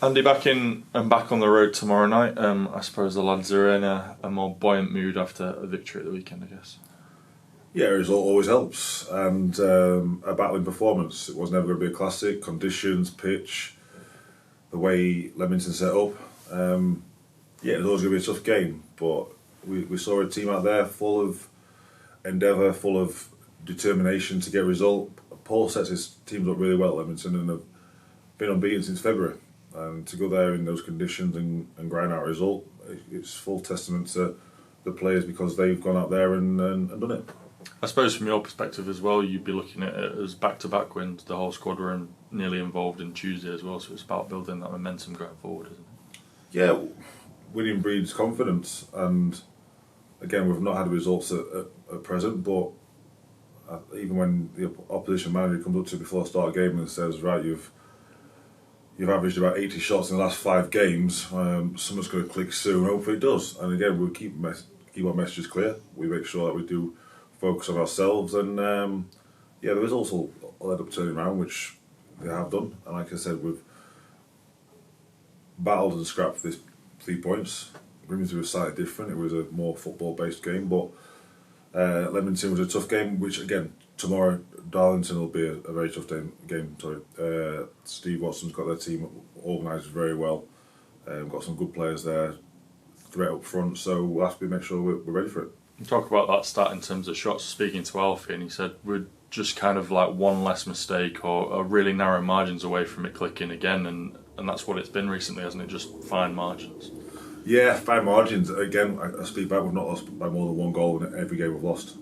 Andy, back on the road tomorrow night. I suppose the lads are in a more buoyant mood after a victory at the weekend, I guess. Yeah, a result always helps, and a battling performance. It was never going to be a classic. Conditions, pitch, the way Leamington set up. Yeah, it was always going to be a tough game, but we saw a team out there full of endeavour, full of determination to get a result. Paul sets his teams up really well, Leamington, and have been unbeaten since February. And to go there in those conditions and grind out a result, it's full testament to the players because they've gone out there and done it. I suppose from your perspective as well, you'd be looking at it as back-to-back wins. The whole squad were nearly involved in Tuesday as well, so it's about building that momentum going forward, isn't it? Yeah, winning breeds confidence, and again, we've not had the results at present, but even when the opposition manager comes up to you before the start of the game and says, right, you've averaged about 80 shots in the last 5 games, someone's going to click soon, hopefully it does. And again, we'll keep our messages clear. We make sure that we do focus on ourselves, and yeah, the results will end up turning around, which they have done. And like I said, we've battled and scrapped for this 3 points. Leamington was slightly different. It was a more football-based game, but Leamington was a tough game, which again, tomorrow Darlington will be a very tough game. Steve Watson's got their team organised very well. Got some good players there, threat up front, so we'll have to make sure we're ready for it. You talk about that stat in terms of shots, speaking to Alfie, and he said we're just kind of like one less mistake or really narrow margins away from it clicking again, and that's what it's been recently, hasn't it? Just fine margins. Yeah, fine margins. Again, I speak back, we've not lost by more than 1 goal in every game we've lost.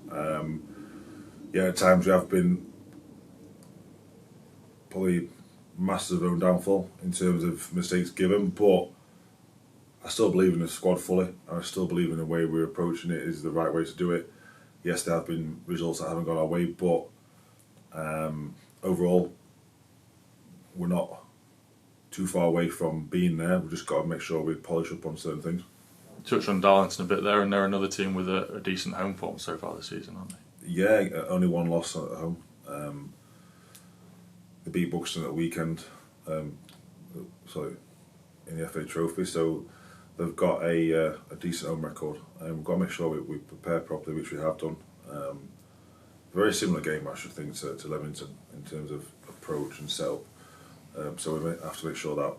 Yeah, at times we have been probably masters of our own downfall in terms of mistakes given, but I still believe in the squad fully. I still believe in the way we're approaching it is the right way to do it. Yes, there have been results that haven't gone our way, but overall, we're not too far away from being there. We've just got to make sure we polish up on certain things. Touch on Darlington a bit there, and they're another team with a decent home form so far this season, aren't they? Yeah, only 1 loss at home. They beat Buxton at the weekend, in the FA Trophy, so they've got a decent home record. We've got to make sure we prepare properly, which we have done. Very similar game, I should think, to Leamington in terms of approach and setup. So we have to make sure that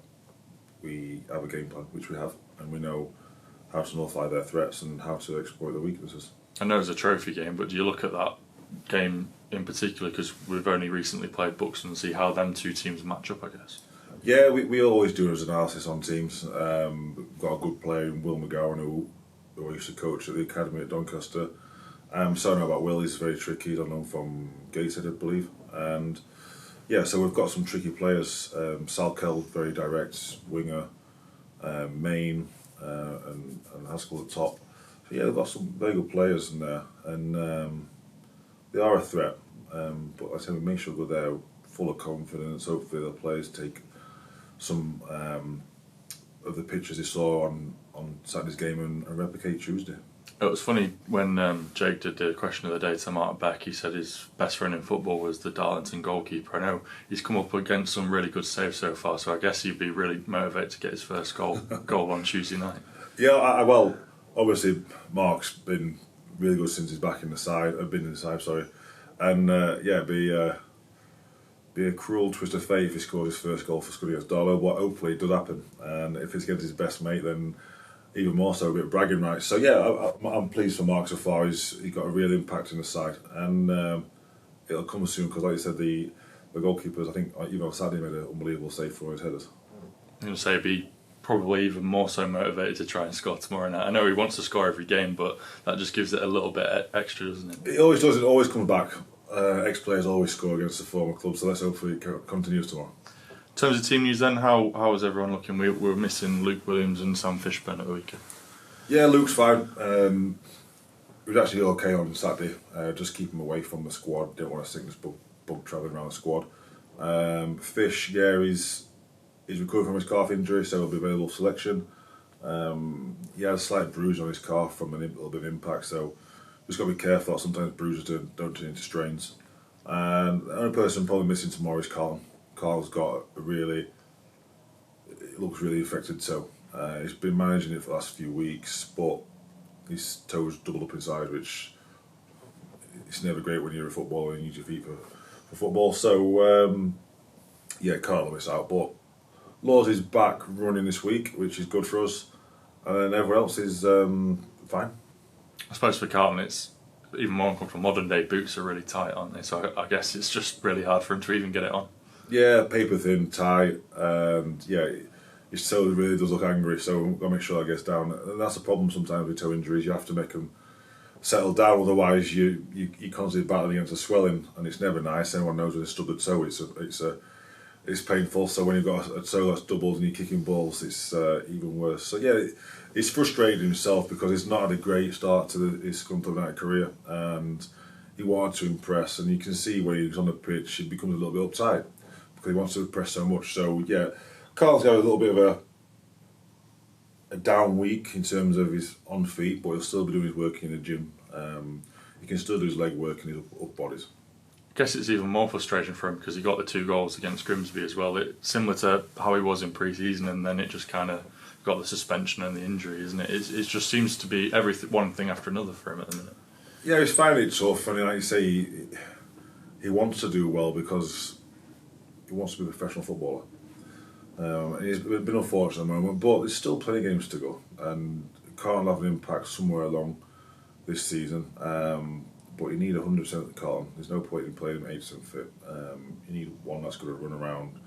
we have a game plan, which we have, and we know how to nullify their threats and how to exploit their weaknesses. I know it's a trophy game, but do you look at that game in particular, because we've only recently played Buxton, and see how them 2 teams match up, I guess? Yeah, we always do an analysis on teams. We've got a good player in Will McGowan who I used to coach at the academy at Doncaster. So I know about Will, he's very tricky, he's on loan from Gateshead, I believe. And yeah, so we've got some tricky players. Sal Kell, very direct winger, Main and Haskell at the top. So yeah, they've got some very good players in there, and they are a threat. But like I said, we make sure we're there full of confidence. Hopefully the players take some of the pictures they saw on Saturday's game and replicate Tuesday. It was funny when Jake did the question of the day to Mark Beck. He said his best friend in football was the Darlington goalkeeper. I know he's come up against some really good saves so far, so I guess he'd be really motivated to get his first goal on Tuesday night. Yeah, well, obviously Mark's been really good since he's back in the side. And yeah, it'd be a cruel twist of fate if he scores his first goal for Scuddy against Darwell. What hopefully it does happen, and if it's against his best mate, then even more so, a bit of bragging rights. So yeah, I'm pleased for Mark so far. He's got a real impact in the side, and it'll come soon because, like you said, the goalkeepers, I think, Saturday made an unbelievable save for his headers. I'm going to say he'd be probably even more so motivated to try and score tomorrow night. I know he wants to score every game, but that just gives it a little bit extra, doesn't it? It always does. It always comes back. Ex-players always score against the former club, so let's hopefully it continues tomorrow. In terms of team news then, how is everyone looking? We were missing Luke Williams and Sam Fishburn at the weekend. Yeah, Luke's fine. He was actually okay on Saturday. Just keep him away from the squad. Didn't want a sickness bug travelling around the squad. Fish, yeah, he's recovered from his calf injury, so he'll be available for selection. He had a slight bruise on his calf from a little bit of impact, so just got to be careful. Sometimes bruises don't turn into strains. And the only person probably missing tomorrow is Carl. Carl's got a really looks really affected toe. He's been managing it for the last few weeks, but his toes doubled up in size, which it's never great when you're a footballer and you use your feet for football. So, can't let this out. But Laws is back running this week, which is good for us. And then everyone else is fine. I suppose for Carlton, it's even more uncomfortable. Modern day boots are really tight, aren't they? So I guess it's just really hard for him to even get it on. Yeah, paper thin, tight, and his toe really does look angry. So I've got to make sure that gets down. And that's the problem sometimes with toe injuries. You have to make them settle down, otherwise you constantly battling against the swelling, and it's never nice. Anyone knows with a stubborn toe, it's painful. So when you've got a toe that's doubled and you're kicking balls, it's even worse. So it's frustrating himself because he's not had a great start to his Scunthorpe United career, and he wanted to impress. And you can see when he's on the pitch, he becomes a little bit uptight because he wants to impress so much. So Carl's got a little bit of a down week in terms of his on feet, but he'll still be doing his work in the gym. He can still do his leg work and his up bodies. I guess it's even more frustrating for him because he got the 2 goals against Grimsby as well. Similar to how he was in pre-season, and then it just kind of got the suspension and the injury, isn't it? It just seems to be one thing after another for him at the minute. Yeah, he's finding it tough, and like you say, he wants to do well because he wants to be a professional footballer. And he's been unfortunate at the moment, but there's still plenty of games to go, and Carlton have an impact somewhere along this season. But you need 100% at Carlton. There's no point in playing him 80% fit. You need one that's going to run around,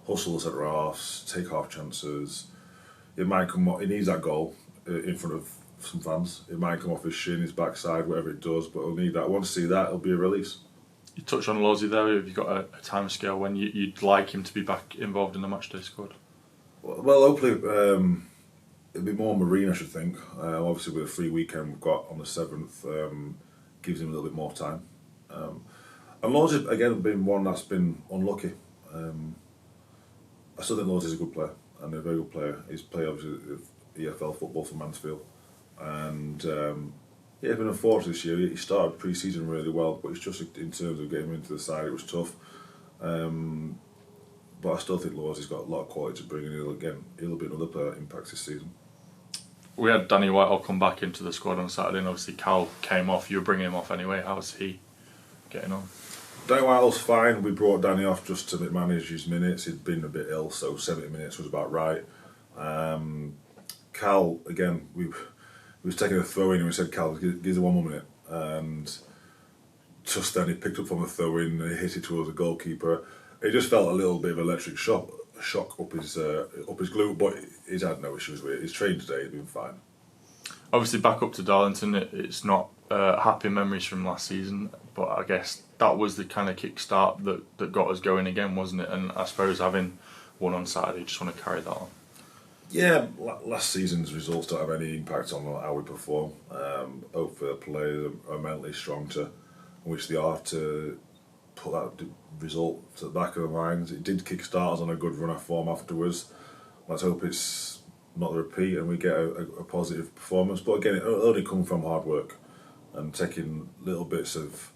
hustle the centre halves, take half chances. It might come off, he needs that goal in front of some fans. It might come off his shin, his backside, whatever it does, but he'll need that. Once you see that, it'll be a release. You touched on Lawsy there. Have you got a time scale when you'd like him to be back involved in the matchday squad? Well, hopefully it'll be more marine, I should think. Obviously, with a free weekend we've got on the 7th, gives him a little bit more time. And Lawsy's, again, been one that's been unlucky. I still think Lawsy's a good player, and a very good player. He's played, obviously, EFL football for Mansfield. And he's been unfortunate this year. He started pre-season really well, but it's just in terms of getting him into the side, it was tough. But I still think Lawsy's got a lot of quality to bring, and he'll be another player that impacts this season. We had Danny Whitehall come back into the squad on Saturday, and obviously Cal came off. You were bringing him off anyway. How's he getting on? Danny Whitehall's fine. We brought Danny off just to manage his minutes. He'd been a bit ill, so 70 minutes was about right. Cal, again, we was taking a throw in and we said, Cal, give us 1 more minute. And just then he picked up from a throw in and he hit it towards the goalkeeper. It just felt a little bit of electric shock up his glute, but he's had no issues with it. He's trained today, he's been fine. Obviously, back up to Darlington, it's not happy memories from last season, but I guess that was the kind of kick-start that got us going again, wasn't it? And I suppose having won on Saturday, just want to carry that on. Yeah, last season's results don't have any impact on how we perform. Hopefully the players are mentally strong to which they are to put that result to the back of their minds. It did kick-start us on a good run of form afterwards. Let's hope it's not the repeat and we get a positive performance. But again, it'll only come from hard work and taking little bits of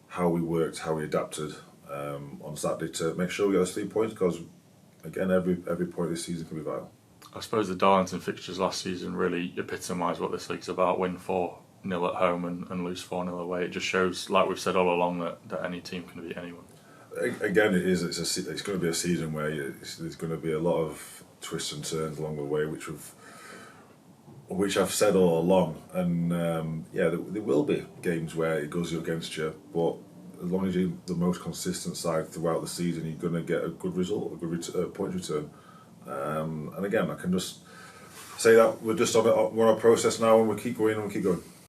how we worked, how we adapted on Saturday to make sure we get those 3 points, because again, every point this season can be vital. I suppose the Darlington fixtures last season really epitomise what this league's about. Win 4-0 at home and lose 4-0 away. It just shows, like we've said all along, that any team can beat anyone. Again, it's going to be a season where there's going to be a lot of twists and turns along the way, which I've said all along. And there will be games where it goes against you, but as long as you're the most consistent side throughout the season, you're going to get a good result, a good point return. And again, I can just say that we're on a process now, and we keep going and we keep going.